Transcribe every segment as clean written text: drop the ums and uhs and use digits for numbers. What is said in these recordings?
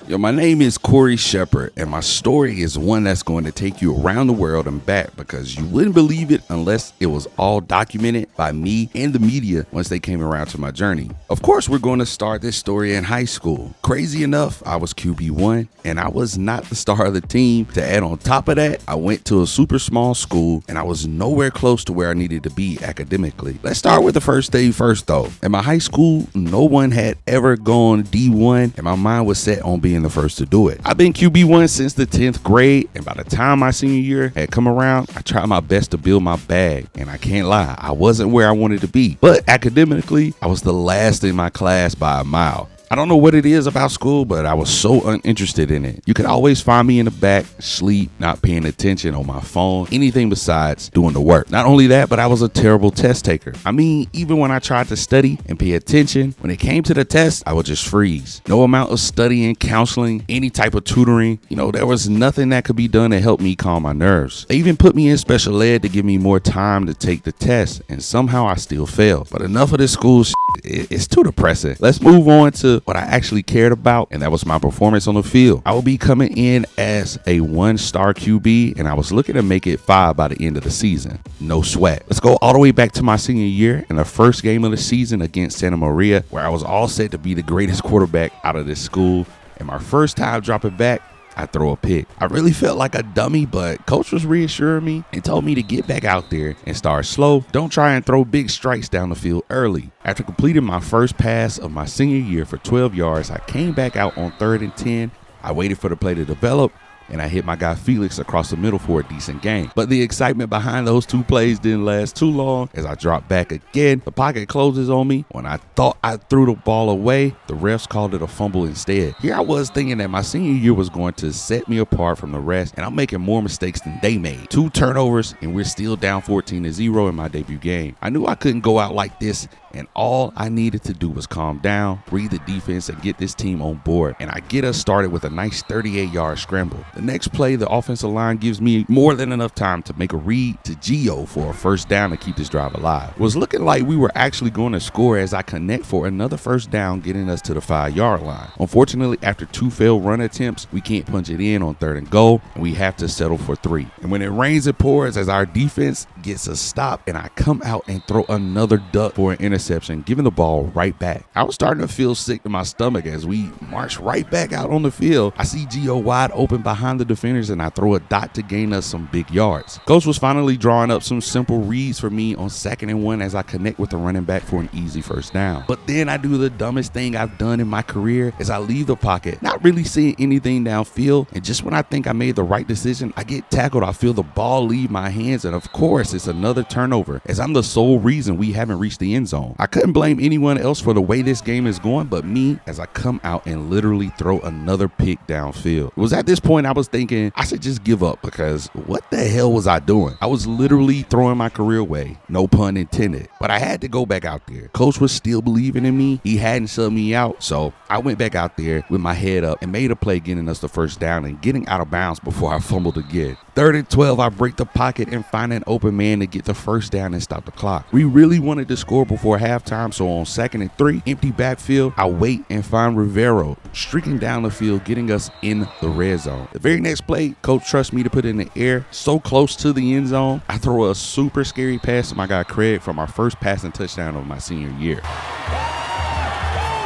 Yo, my name is Corey Shepard, and my story is one that's going to take you around the world and back because you wouldn't believe it unless it was all documented by me and the media once they came around to my journey. Of course, we're going to start this story in high school. Crazy enough, I was QB1, and I was not the star of the team. To add on top of that, I went to a super small school, and I was nowhere close to where I needed to be academically. Let's start with the first day first, though. In my high school, no one had ever gone D1, and my mind was set on being the first to do it. I've been QB1 since the 10th grade, and by the time my senior year had come around, I tried my best to build my bag, and I can't lie, I wasn't where I wanted to be. But academically, I was the last in my class by a mile. I don't know what it is about school, but I was so uninterested in it. You could always find me in the back, asleep, not paying attention on my phone, anything besides doing the work. Not only that, but I was a terrible test taker. I mean, even when I tried to study and pay attention, when it came to the test, I would just freeze. No amount of studying, counseling, any type of tutoring, there was nothing that could be done to help me calm my nerves. They even put me in special ed to give me more time to take the test, and somehow I still failed. But enough of this school shit. It's too depressing. Let's move on to what I actually cared about, and that was my performance on the field. I will be coming in as a 1-star QB, and I was looking to make it 5 by the end of the season. No sweat. Let's go all the way back to my senior year in the first game of the season against Santa Maria, where I was all set to be the greatest quarterback out of this school. And my first time dropping back, I throw a pick. I really felt like a dummy, but coach was reassuring me and told me to get back out there and start slow. Don't try and throw big strikes down the field early. After completing my first pass of my senior year for 12 yards, I came back out on 3rd and 10. I waited for the play to develop, and I hit my guy Felix across the middle for a decent gain. But the excitement behind those two plays didn't last too long. As I dropped back again, the pocket closes on me. When I thought I threw the ball away, the refs called it a fumble instead. Here I was thinking that my senior year was going to set me apart from the rest, and I'm making more mistakes than they made. 2 turnovers, and we're still down 14-0 in my debut game. I knew I couldn't go out like this, and all I needed to do was calm down, read the defense, and get this team on board. And I get us started with a nice 38-yard scramble. The next play, the offensive line gives me more than enough time to make a read to Gio for a first down to keep this drive alive. It was looking like we were actually going to score as I connect for another first down, getting us to the 5-yard line. Unfortunately, after 2 failed run attempts, we can't punch it in on 3rd and goal, and we have to settle for 3. And when it rains, it pours as our defense gets a stop, and I come out and throw another duck for an interception, giving the ball right back. I was starting to feel sick to my stomach as we march right back out on the field. I see Gio wide open behind the defenders, and I throw a dot to gain us some big yards. Coach was finally drawing up some simple reads for me on 2nd and 1 as I connect with the running back for an easy first down. But then I do the dumbest thing I've done in my career as I leave the pocket, not really seeing anything downfield, and just when I think I made the right decision, I get tackled. I feel the ball leave my hands, and of course it's another turnover as I'm the sole reason we haven't reached the end zone. I couldn't blame anyone else for the way this game is going but me as I come out and literally throw another pick downfield. It was at this point I was thinking I should just give up because what the hell was I doing? I was literally throwing my career away, no pun intended, but I had to go back out there. Coach was still believing in me. He hadn't subbed me out, so I went back out there with my head up and made a play getting us the first down and getting out of bounds before I fumbled again. 3rd and 12, I break the pocket and find an open man to get the first down and stop the clock. We really wanted to score before halftime, so on 2nd and 3, empty backfield, I wait and find Rivero streaking down the field, getting us in the red zone. The very next play, coach trusts me to put it in the air, so close to the end zone. I throw a super scary pass to my guy Craig for my first passing touchdown of my senior year.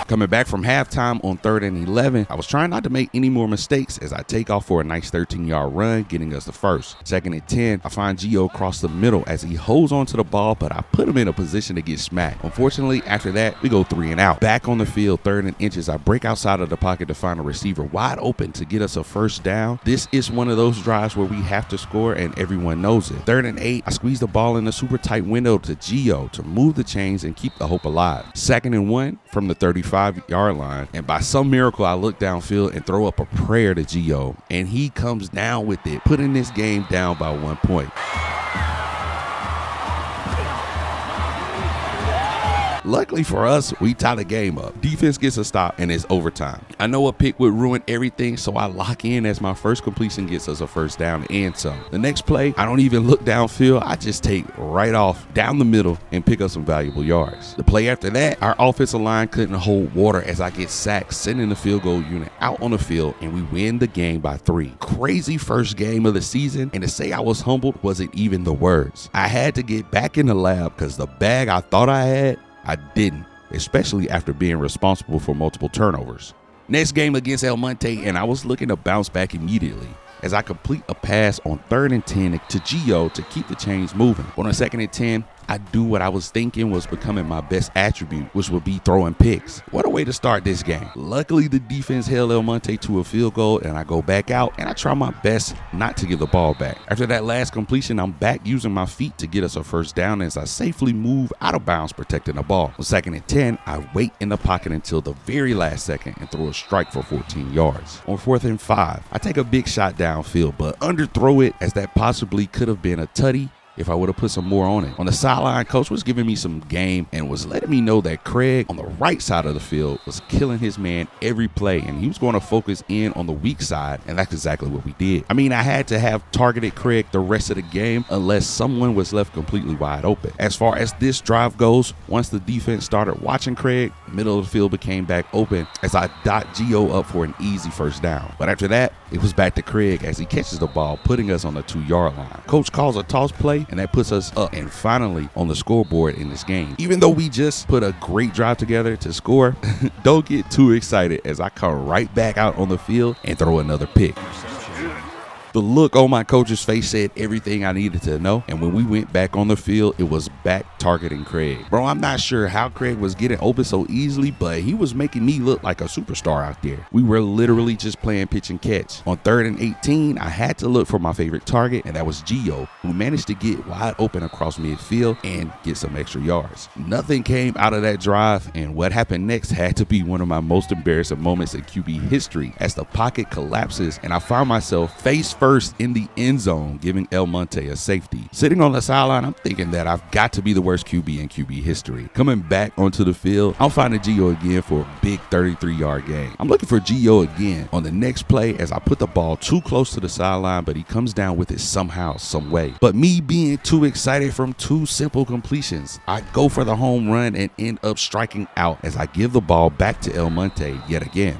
Coming back from halftime on 3rd and 11, I was trying not to make any more mistakes as I take off for a nice 13-yard run, getting us the first. 2nd and 10, I find Gio across the middle as he holds onto the ball, but I put him in a position to get smacked. Unfortunately, after that, we go 3 and out. Back on the field, 3rd and inches, I break outside of the pocket to find a receiver wide open to get us a first down. This is one of those drives where we have to score and everyone knows it. 3rd and 8, I squeeze the ball in a super tight window to Gio to move the chains and keep the hope alive. 2nd and 1 from the 35-yard line, and by some miracle I look downfield and throw up a prayer to Gio, and he comes down with it, putting this game down by 1 point. Luckily for us, we tie the game up. Defense gets a stop and it's overtime. I know a pick would ruin everything, so I lock in as my first completion gets us a first down and some. The next play, I don't even look downfield. I just take right off down the middle and pick up some valuable yards. The play after that, our offensive line couldn't hold water as I get sacked, sending the field goal unit out on the field, and we win the game by 3. Crazy first game of the season, and to say I was humbled wasn't even the words. I had to get back in the lab because the bag I thought I had, I didn't, especially after being responsible for multiple turnovers. Next game against El Monte, and I was looking to bounce back immediately as I complete a pass on 3rd and 10 to Gio to keep the chains moving. On a 2nd and 10, I do what I was thinking was becoming my best attribute, which would be throwing picks. What a way to start this game. Luckily, the defense held El Monte to a field goal, and I go back out, and I try my best not to give the ball back. After that last completion, I'm back using my feet to get us a first down as I safely move out of bounds protecting the ball. On 2nd and 10, I wait in the pocket until the very last second and throw a strike for 14 yards. On 4th and 5, I take a big shot downfield, but underthrow it as that possibly could have been a tutty if I would have put some more on it. On the sideline, coach was giving me some game and was letting me know that Craig on the right side of the field was killing his man every play, and he was going to focus in on the weak side, and that's exactly what we did. I mean, I had to have targeted Craig the rest of the game unless someone was left completely wide open. As far as this drive goes, once the defense started watching Craig, middle of the field became back open as I dot Gio up for an easy first down. But after that, it was back to Craig as he catches the ball, putting us on the 2-yard line. Coach calls a toss play, and that puts us up and finally on the scoreboard in this game. Even though we just put a great drive together to score, don't get too excited as I come right back out on the field and throw another pick. The look on my coach's face said everything I needed to know, and when we went back on the field, it was back targeting Craig. Bro, I'm not sure how Craig was getting open so easily, but he was making me look like a superstar out there. We were literally just playing pitch and catch. On 3rd and 18, I had to look for my favorite target, and that was Gio, who managed to get wide open across midfield and get some extra yards. Nothing came out of that drive, and what happened next had to be one of my most embarrassing moments in QB history as the pocket collapses and I find myself face first in the end zone, giving El Monte a safety. Sitting on the sideline, I'm thinking that I've got to be the worst QB in QB history. Coming back onto the field, I'm finding Gio again for a big 33-yard gain. I'm looking for Gio again on the next play as I put the ball too close to the sideline, but he comes down with it somehow, some way. But me being too excited from 2 simple completions, I go for the home run and end up striking out as I give the ball back to El Monte yet again.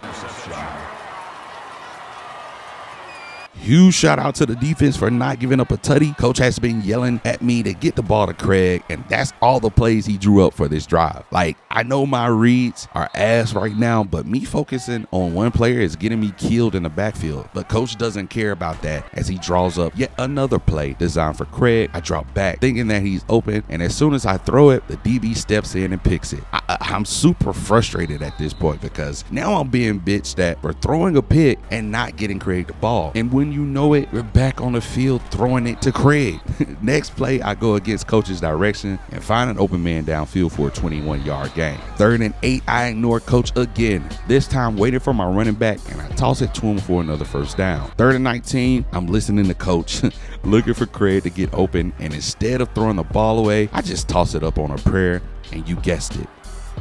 Huge shout out to the defense for not giving up a tutty. Coach has been yelling at me to get the ball to Craig, and that's all the plays he drew up for this drive. Like, I know my reads are ass right now, but me focusing on one player is getting me killed in the backfield. But coach doesn't care about that as he draws up yet another play designed for Craig. I drop back thinking that he's open, and as soon as I throw it, the DB steps in and picks it. I'm super frustrated at this point because now I'm being bitched at for throwing a pick and not getting Craig the ball. And when you know it, we're back on the field throwing it to Craig. Next play, I go against coach's direction and find an open man downfield for a 21-yard gain. 3rd and 8, I ignore coach again, this time waiting for my running back, and I toss it to him for another first down. 3rd and 19, I'm listening to coach, looking for Craig to get open, and instead of throwing the ball away, I just toss it up on a prayer, and you guessed it.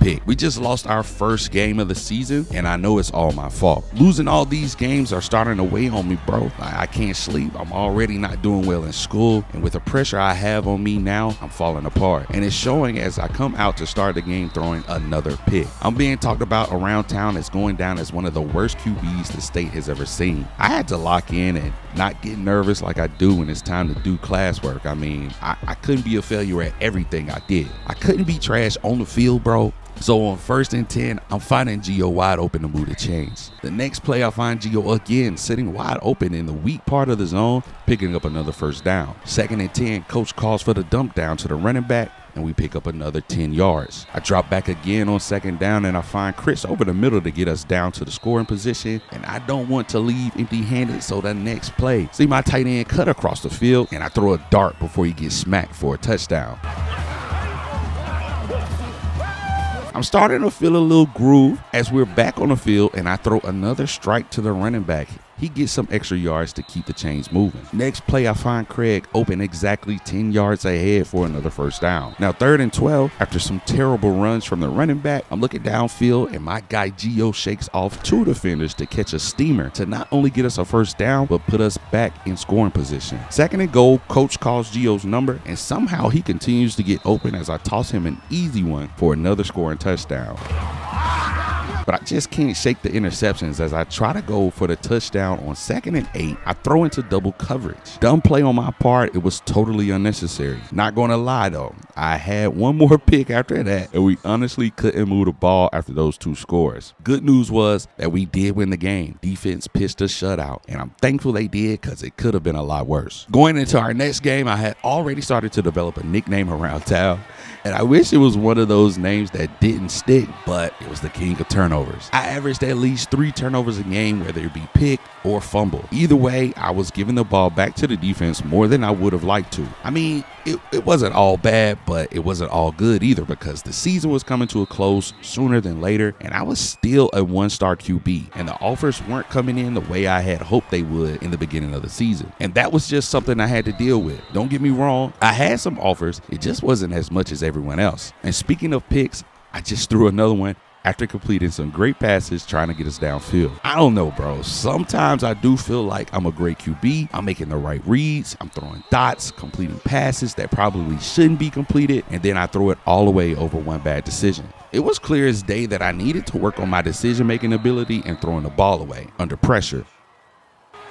Pick. We just lost our first game of the season, and I know it's all my fault. Losing all these games are starting to weigh on me, bro. I can't sleep. I'm already not doing well in school, and with the pressure I have on me now, I'm falling apart. And it's showing as I come out to start the game throwing another pick. I'm being talked about around town as going down as one of the worst QBs the state has ever seen. I had to lock in and not get nervous like I do when it's time to do classwork. I mean, I couldn't be a failure at everything I did. I couldn't be trash on the field, bro. So on 1st and 10, I'm finding Gio wide open to move the chains. The next play, I find Gio again sitting wide open in the weak part of the zone, picking up another first down. 2nd and 10, coach calls for the dump down to the running back, and we pick up another 10 yards. I drop back again on 2nd down, and I find Chris over the middle to get us down to the scoring position, and I don't want to leave empty-handed, so the next play, see my tight end cut across the field, and I throw a dart before he gets smacked for a touchdown. I'm starting to feel a little groove as we're back on the field, and I throw another strike to the running back. he gets some extra yards to keep the chains moving. Next play, I find Craig open exactly 10 yards ahead for another first down. Now 3rd and 12, after some terrible runs from the running back, I'm looking downfield and my guy Gio shakes off 2 defenders to catch a steamer to not only get us a first down, but put us back in scoring position. 2nd and goal, coach calls Gio's number and somehow he continues to get open as I toss him an easy one for another scoring touchdown. But I just can't shake the interceptions as I try to go for the touchdown on 2nd and 8. I throw into double coverage. Dumb play on my part. It was totally unnecessary. Not going to lie though, I had one more pick after that and we honestly couldn't move the ball after those 2 scores. Good news was that we did win the game. Defense pitched a shutout and I'm thankful they did because it could have been a lot worse. Going into our next game, I had already started to develop a nickname around town. And I wish it was one of those names that didn't stick, but it was the king of turnovers. I averaged at least 3 turnovers a game, whether it be pick or fumble. Either way, I was giving the ball back to the defense more than I would have liked to. I mean, it wasn't all bad, but it wasn't all good either because the season was coming to a close sooner than later, and I was still a 1-star QB, and the offers weren't coming in the way I had hoped they would in the beginning of the season. And that was just something I had to deal with. Don't get me wrong, I had some offers, it just wasn't as much as everyone else. And speaking of picks, I just threw another one after completing some great passes trying to get us downfield. I don't know, bro. Sometimes I do feel like I'm a great QB. I'm making the right reads. I'm throwing dots, completing passes that probably shouldn't be completed, and then I throw it all away over one bad decision. It was clear as day that I needed to work on my decision-making ability and throwing the ball away under pressure.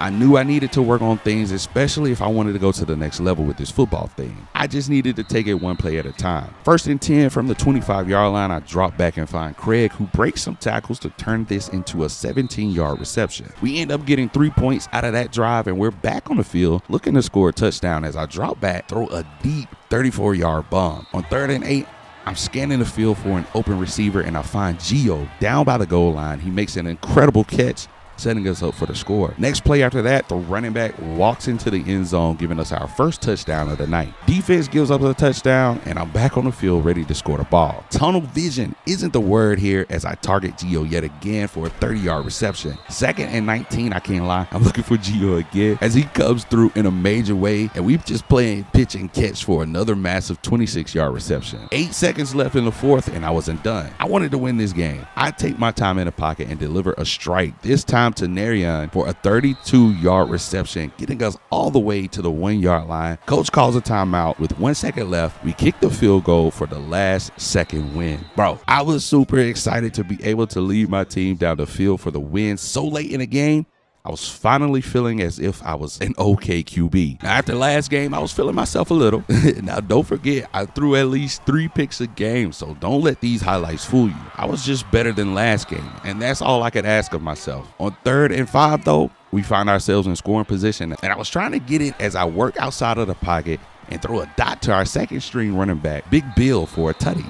I knew I needed to work on things, especially if I wanted to go to the next level with this football thing. I just needed to take it one play at a time. 1st and 10 from the 25-yard line, I drop back and find Craig, who breaks some tackles to turn this into a 17-yard reception. We end up getting 3 points out of that drive, and we're back on the field looking to score a touchdown as I drop back, throw a deep 34-yard bomb. On 3rd and 8, I'm scanning the field for an open receiver, and I find Gio down by the goal line. He makes an incredible catch, setting us up for the score. Next play after that, the running back walks into the end zone, giving us our first touchdown of the night. Defense gives up a touchdown, and I'm back on the field ready to score the ball. Tunnel vision isn't the word here as I target Gio yet again for a 30-yard reception. 2nd and 19, I can't lie, I'm looking for Gio again as he comes through in a major way, and we've just playing pitch and catch for another massive 26-yard reception. 8 seconds left in the 4th, and I wasn't done. I wanted to win this game. I take my time in the pocket and deliver a strike, this time to Narian for a 32-yard reception, getting us all the way to the 1-yard line. Coach calls a timeout with 1 second left. We kick the field goal for the last second win. Bro, I was super excited to be able to lead my team down the field for the win so late in the game. I was finally feeling as if I was an okay QB. Now, after last game, I was feeling myself a little. Now, don't forget, I threw at least 3 picks a game, so don't let these highlights fool you. I was just better than last game, and that's all I could ask of myself. On 3rd and 5, though, we find ourselves in scoring position, and I was trying to get it as I work outside of the pocket and throw a dot to our 2nd-string running back, Big Bill, for a tutty.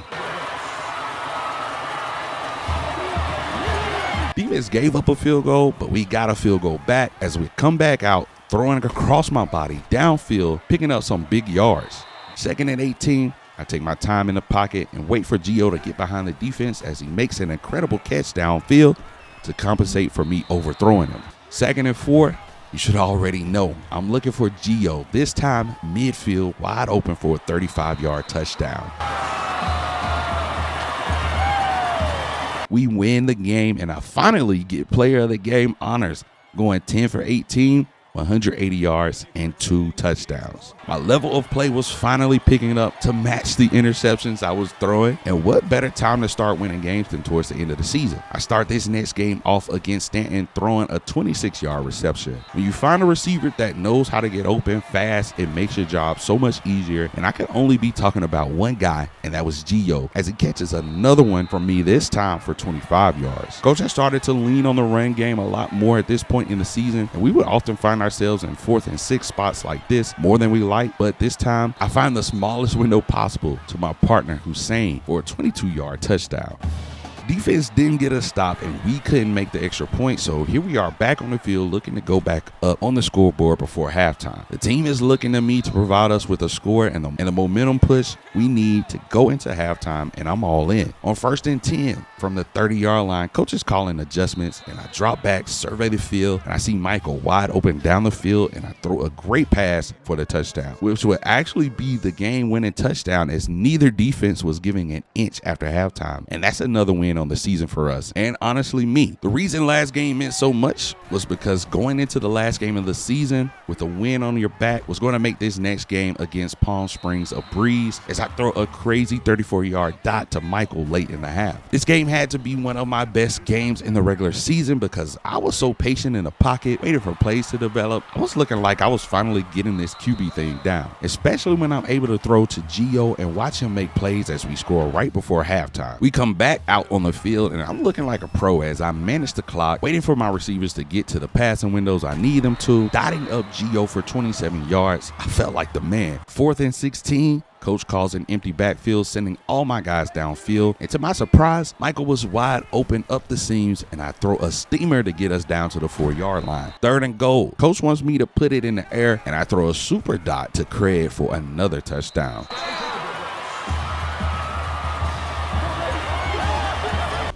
Defense gave up a field goal, but we got a field goal back as we come back out, throwing it across my body, downfield, picking up some big yards. 2nd and 18, I take my time in the pocket and wait for Gio to get behind the defense as he makes an incredible catch downfield to compensate for me overthrowing him. 2nd and 4, you should already know, I'm looking for Gio, this time midfield, wide open for a 35-yard touchdown. We win the game, and I finally get player of the game honors, going 10 for 18, 180 yards, and 2 touchdowns. My level of play was finally picking up to match the interceptions I was throwing, and what better time to start winning games than towards the end of the season. I start this next game off against Stanton, throwing a 26-yard reception. When you find a receiver that knows how to get open fast, it makes your job so much easier, and I can only be talking about one guy, and that was Gio, as he catches another one from me, this time for 25 yards. Coach has started to lean on the run game a lot more at this point in the season, and we would often find ourselves in 4th and 6th spots like this more than we like, but this time I find the smallest window possible to my partner Hussein for a 22-yard touchdown. Defense didn't get a stop and we couldn't make the extra point, so here we are back on the field looking to go back up on the scoreboard before halftime. The team is looking to me to provide us with a score and the momentum push we need to go into halftime, and I'm all in. On 1st and 10 from the 30-yard line, coach is calling adjustments, and I drop back, survey the field, and I see Michael wide open down the field, and I throw a great pass for the touchdown, which would actually be the game-winning touchdown as neither defense was giving an inch after halftime, and that's another win on the season for us, and honestly me. The reason last game meant so much was because going into the last game of the season with a win on your back was going to make this next game against Palm Springs a breeze, as I throw a crazy 34-yard dot to Michael late in the half. This game had to be one of my best games in the regular season because I was so patient in the pocket, waiting for plays to develop. I was looking like I was finally getting this QB thing down, especially when I'm able to throw to Gio and watch him make plays as we score right before halftime. We come back out on the field and I'm looking like a pro as I manage the clock, waiting for my receivers to get to the passing windows I need them to, dotting up Gio for 27 yards. I felt like the man. 4th and 16. Coach calls an empty backfield, sending all my guys downfield, and to my surprise, Michael was wide open up the seams, and I throw a steamer to get us down to the 4-yard line. 3rd and goal. Coach wants me to put it in the air, and I throw a super dot to Craig for another touchdown.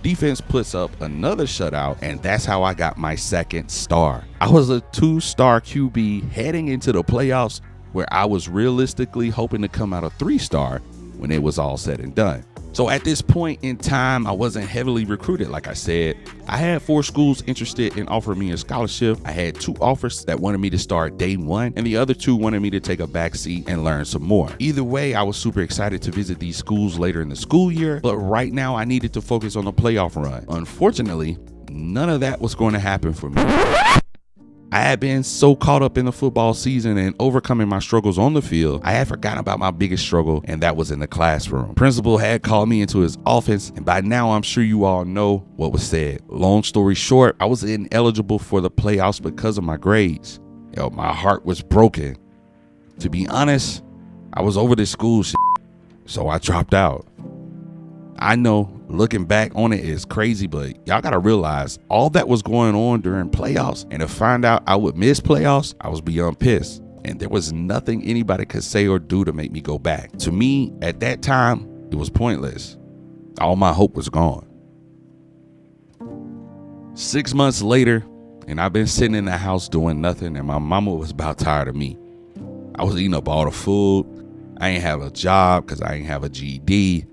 Defense puts up another shutout, and that's how I got my 2nd star. I was a 2-star QB heading into the playoffs, where I was realistically hoping to come out a 3-star when it was all said and done. So at this point in time, I wasn't heavily recruited, like I said. I had 4 schools interested in offering me a scholarship. I had 2 offers that wanted me to start day 1, and the other 2 wanted me to take a back seat and learn some more. Either way, I was super excited to visit these schools later in the school year, but right now I needed to focus on the playoff run. Unfortunately, none of that was going to happen for me. I had been so caught up in the football season and overcoming my struggles on the field, I had forgotten about my biggest struggle, and that was in the classroom. Principal had called me into his office, and by now I'm sure you all know what was said. Long story short, I was ineligible for the playoffs because of my grades. My heart was broken. To be honest, I was over this school shit, so I dropped out. I know looking back on it is crazy, but y'all gotta realize all that was going on during playoffs, and to find out I would miss playoffs, I was beyond pissed. And there was nothing anybody could say or do to make me go back. To me, at that time, it was pointless. All my hope was gone. 6 months later, and I've been sitting in the house doing nothing, and my mama was about tired of me. I was eating up all the food. I ain't have a job because I ain't have a GED.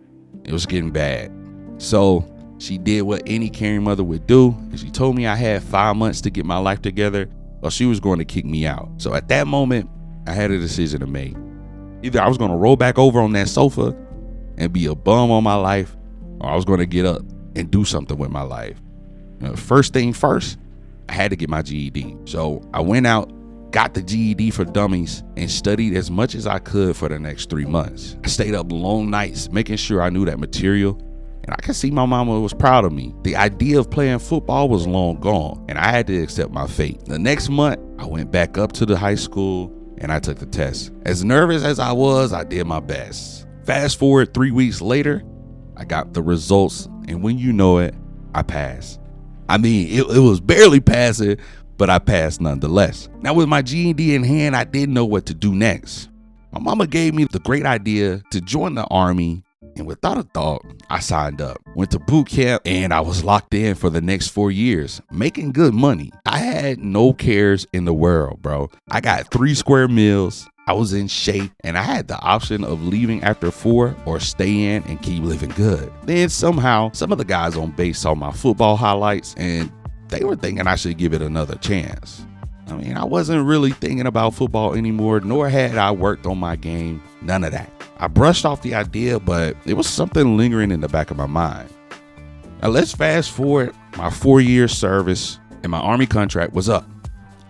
It was getting bad. So she did what any caring mother would do, and she told me I had 5 months to get my life together or she was going to kick me out. So at that moment, I had a decision to make. Either I was going to roll back over on that sofa and be a bum on my life, or I was going to get up and do something with my life. First thing first, I had to get my GED. So I went out, got the GED for dummies, and studied as much as I could for the next 3 months. I stayed up long nights making sure I knew that material, and I could see my mama was proud of me. The idea of playing football was long gone, and I had to accept my fate. The next month, I went back up to the high school and I took the test. As nervous as I was, I did my best. Fast forward 3 weeks later, I got the results, and when you know it, I passed. I mean, it was barely passing, but I passed nonetheless. Now with my GED in hand, I didn't know what to do next. My mama gave me the great idea to join the Army, and without a thought, I signed up. Went to boot camp, and I was locked in for the next 4 years, making good money. I had no cares in the world, bro. I got 3 square meals. I was in shape, and I had the option of leaving after 4 or stay in and keep living good. Then somehow, some of the guys on base saw my football highlights, and they were thinking I should give it another chance. I mean, I wasn't really thinking about football anymore, nor had I worked on my game, none of that. I brushed off the idea, but it was something lingering in the back of my mind. Now let's fast forward my 4-year service, and my Army contract was up.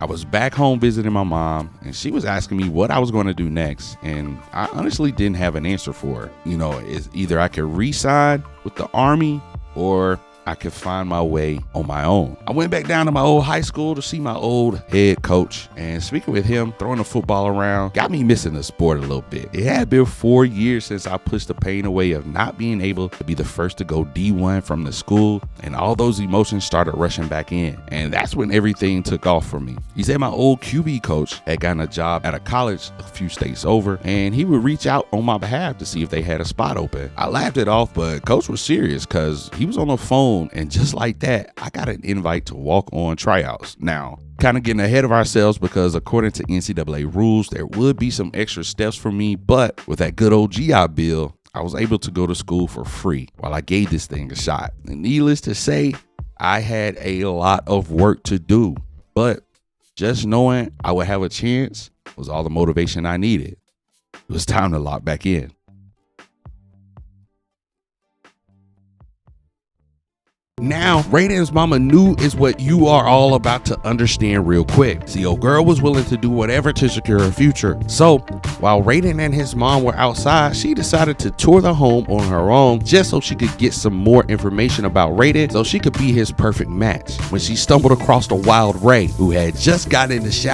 I was back home visiting my mom, and she was asking me what I was going to do next, and I honestly didn't have an answer for her. It's either I could re-sign with the Army or I could find my way on my own. I went back down to my old high school to see my old head coach, and speaking with him, throwing the football around got me missing the sport a little bit. It had been 4 years since I pushed the pain away of not being able to be the first to go D1 from the school, and all those emotions started rushing back in, and that's when everything took off for me. He said my old QB coach had gotten a job at a college a few states over, and he would reach out on my behalf to see if they had a spot open. I laughed it off, but coach was serious because he was on the phone, and just like that, I got an invite to walk on tryouts. Now, kind of getting ahead of ourselves because according to NCAA rules, there would be some extra steps for me, but with that good old GI Bill, I was able to go to school for free while I gave this thing a shot. And needless to say, I had a lot of work to do, but just knowing I would have a chance was all the motivation I needed. It was time to lock back in. Now, Rayden's mama knew is what you are all about to understand real quick. See, old girl was willing to do whatever to secure her future. So, while Rayden and his mom were outside, she decided to tour the home on her own just so she could get some more information about Rayden so she could be his perfect match. When she stumbled across the wild Ray, who had just gotten in the shower